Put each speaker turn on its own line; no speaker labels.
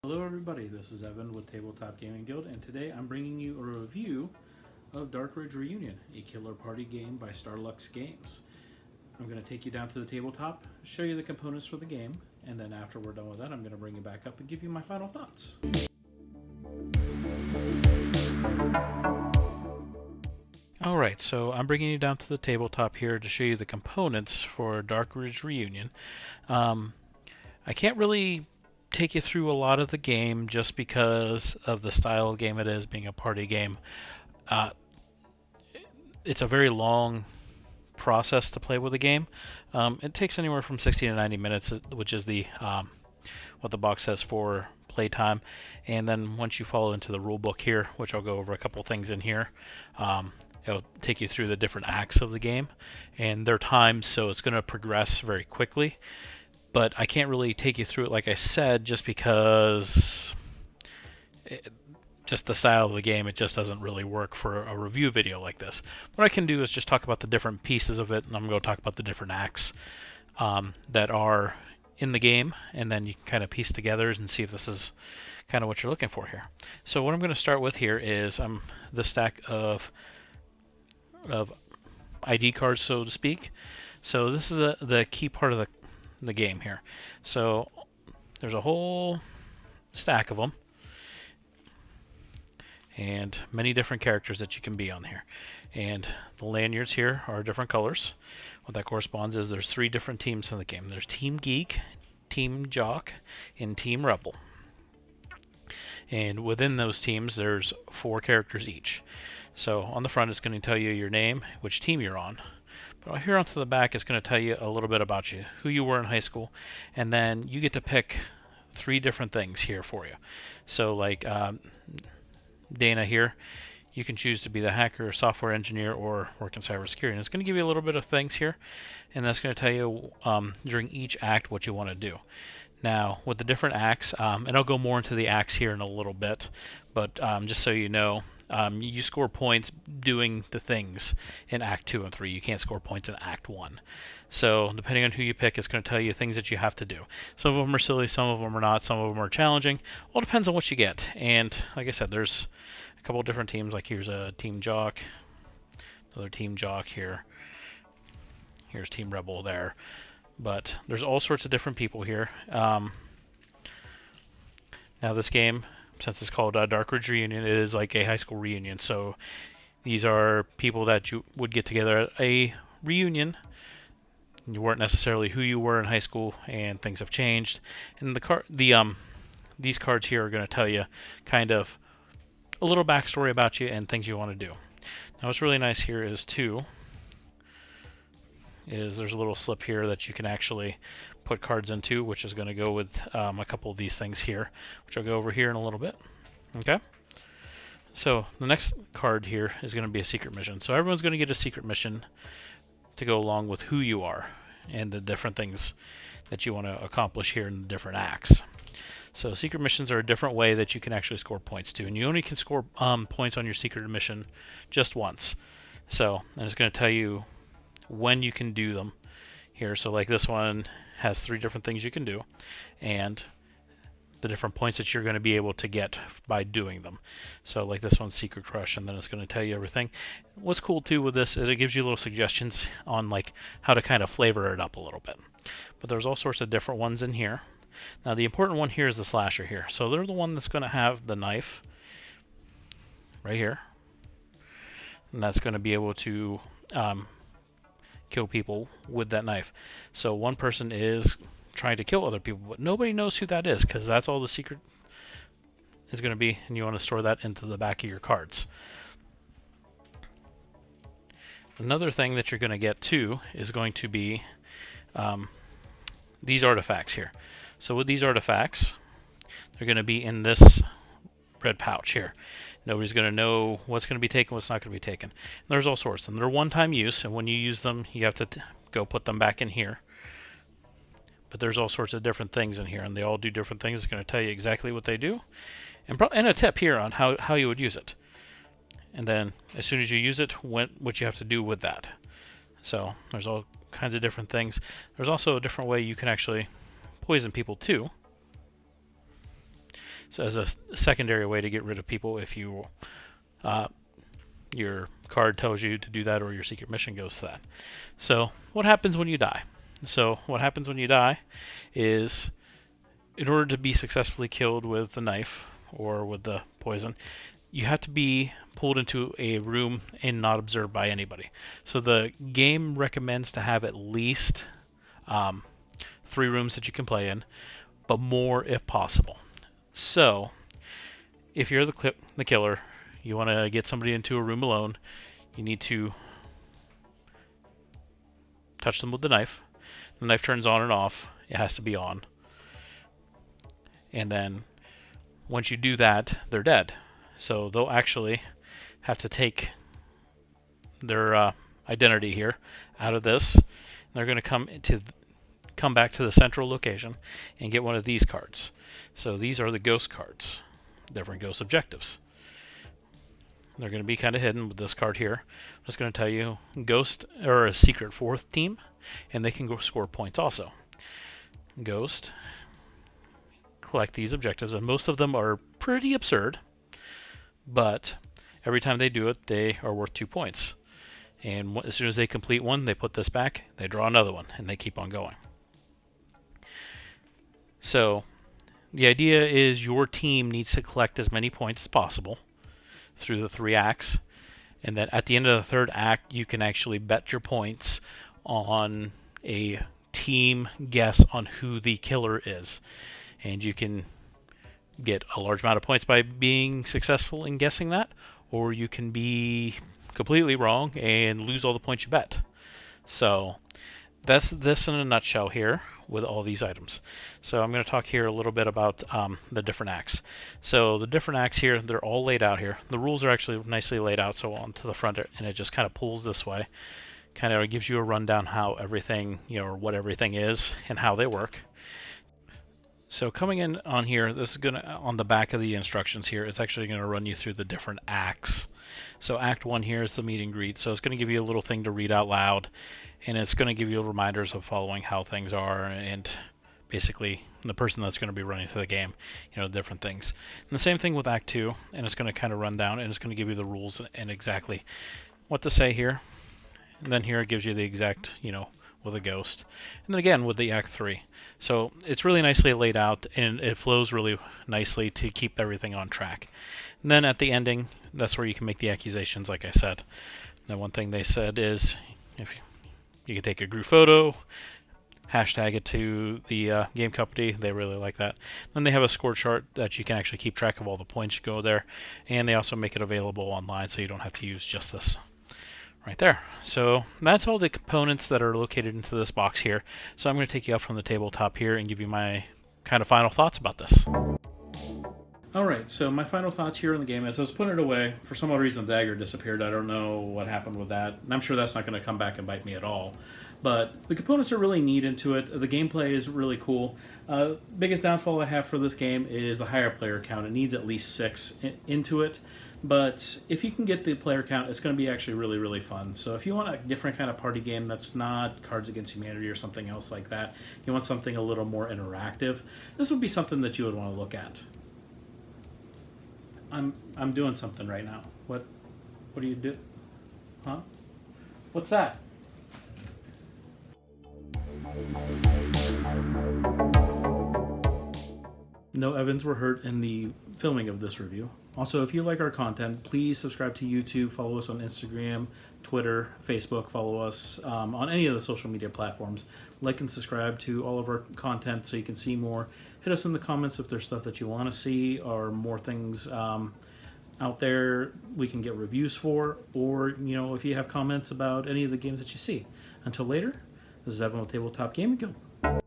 Hello everybody, this is Evan with Tabletop Gaming Guild, and today I'm bringing you a review of Darkridge Reunion, a killer party game by Starlux Games. I'm going to take you down to the tabletop, show you the components for the game, and then after we're done with that, I'm going to bring you back up and give you my final thoughts. Alright, so I'm bringing you down to the tabletop here to show you the components for Darkridge Reunion. I can't really take you through a lot of the game just because of the style of game it is, being a party game. It's a very long process to play with the game. It takes anywhere from 60 to 90 minutes, which is the what the box says for playtime. And then once you follow into the rule book here, which I'll go over a couple things in here, it'll take you through the different acts of the game and their times, so it's going to progress very quickly. But I can't really take you through it, like I said, just because just the style of the game, it just doesn't really work for a review video like this. What I can do is just talk about the different pieces of it, and I'm going to talk about the different acts that are in the game, and then you can kind of piece together and see if this is kind of what you're looking for here. So what I'm going to start with here is the stack of ID cards, so to speak. So this is the key part of the game here. So there's a whole stack of them and many different characters that you can be on here, and the lanyards here are different colors. What that corresponds is there's 3 different teams in the game. There's Team Geek, Team Jock, and Team Rebel, and within those teams there's 4 characters each. So on the front it's going to tell you your name, which team you're on. But here onto the back, it's going to tell you a little bit about you, who you were in high school, and then you get to pick 3 different things here for you. So like Dana here, you can choose to be the hacker, software engineer, or work in cybersecurity. And it's going to give you a little bit of things here, and that's going to tell you during each act what you want to do. Now, with the different acts, and I'll go more into the acts here in a little bit, but just so you know, you score points doing the things in Act 2 and 3. You can't score points in Act 1. So depending on who you pick, it's going to tell you things that you have to do. Some of them are silly, some of them are not, some of them are challenging. All depends on what you get. And like I said, there's a couple of different teams. Like here's a Team Jock, another Team Jock here. Here's Team Rebel there. But there's all sorts of different people here. Now this game, since it's called Darkridge Reunion, it is like a high school reunion. So these are people that you would get together at a reunion. You weren't necessarily who you were in high school, and things have changed. And these cards here are going to tell you kind of a little backstory about you and things you want to do. Now what's really nice here is there's a little slip here that you can actually put cards into, which is going to go with a couple of these things here, which I'll go over here in a little bit. Okay? So the next card here is going to be a secret mission. So everyone's going to get a secret mission to go along with who you are and the different things that you want to accomplish here in the different acts. So secret missions are a different way that you can actually score points to, and you only can score points on your secret mission just once. So, and it's going to tell you when you can do them here. So like this one has 3 different things you can do, and the different points that you're going to be able to get by doing them. So like this one's Secret Crush, and then it's going to tell you everything. What's cool too with this is it gives you little suggestions on like how to kind of flavor it up a little bit. But there's all sorts of different ones in here. Now the important one here is the slasher here. So they're the one that's going to have the knife right here, and that's going to be able to kill people with that knife. So one person is trying to kill other people, but nobody knows who that is, because that's all the secret is going to be, and you want to store that into the back of your cards. Another thing that you're going to get too is going to be these artifacts here. So with these artifacts, they're going to be in this red pouch here. Nobody's going to know what's going to be taken, what's not going to be taken. And there's all sorts, and they're one-time use, and when you use them, you have to go put them back in here. But there's all sorts of different things in here, and they all do different things. It's going to tell you exactly what they do, and a tip here on how you would use it. And then as soon as you use it, what you have to do with that. So there's all kinds of different things. There's also a different way you can actually poison people too. so as a secondary way to get rid of people if you your card tells you to do that or your secret mission goes to that. So what happens when you die? So what happens when you die is, in order to be successfully killed with the knife or with the poison, you have to be pulled into a room and not observed by anybody. So the game recommends to have at least 3 rooms that you can play in, but more if possible. So if you're the killer, you want to get somebody into a room alone, you need to touch them with the knife. The knife turns on and off. It has to be on. And then once you do that, they're dead. So they'll actually have to take their identity here out of this. They're going to come back to the central location and get one of these cards. So these are the ghost cards, different ghost objectives. They're going to be kind of hidden with this card here. I'm just going to tell you, Ghost are a secret 4th team, and they can go score points also. Ghost, collect these objectives, and most of them are pretty absurd, but every time they do it, they are worth 2 points. And as soon as they complete one, they put this back, they draw another one, and they keep on going. So the idea is your team needs to collect as many points as possible through the 3 acts, and that at the end of the 3rd act you can actually bet your points on a team guess on who the killer is, and you can get a large amount of points by being successful in guessing that, or you can be completely wrong and lose all the points you bet. So that's this in a nutshell here with all these items. So I'm going to talk here a little bit about the different acts. So the different acts here, they're all laid out here. The rules are actually nicely laid out, so onto the front, and it just kind of pulls this way. Kind of gives you a rundown how everything, or what everything is and how they work. So coming in on here, this is going to, on the back of the instructions here, it's actually going to run you through the different acts. So Act 1 here is the meet and greet. So it's going to give you a little thing to read out loud, and it's going to give you reminders of following how things are, and basically the person that's going to be running through the game, different things. And the same thing with Act 2, and it's going to kind of run down, and it's going to give you the rules and exactly what to say here. And then here it gives you the exact, with a ghost. And then again with the Act 3. So it's really nicely laid out, and it flows really nicely to keep everything on track. And then at the ending, that's where you can make the accusations, like I said. Now one thing they said is, if you can take a group photo, hashtag it to the game company. They really like that. Then they have a score chart that you can actually keep track of all the points you go there. And they also make it available online, so you don't have to use just this right there. So that's all the components that are located into this box here. So I'm going to take you up from the tabletop here and give you my kind of final thoughts about this. Alright, so my final thoughts here in the game, as I was putting it away, for some odd reason the dagger disappeared. I don't know what happened with that, and I'm sure that's not going to come back and bite me at all. But the components are really neat into it. The gameplay is really cool. Biggest downfall I have for this game is a higher player count. It needs at least 6 into it. But if you can get the player count, it's going to be actually really, really fun. So if you want a different kind of party game that's not Cards Against Humanity or something else like that, you want something a little more interactive, this would be something that you would want to look at. I'm doing something right now. What do you do? Huh? What's that? No Evans were hurt in the filming of this review. Also, if you like our content, please subscribe to YouTube, follow us on Instagram, Twitter, Facebook, follow us on any of the social media platforms. Like and subscribe to all of our content so you can see more. Hit us in the comments if there's stuff that you want to see or more things out there we can get reviews for, or if you have comments about any of the games that you see. Until later, this is Evan with Tabletop Gaming Guild.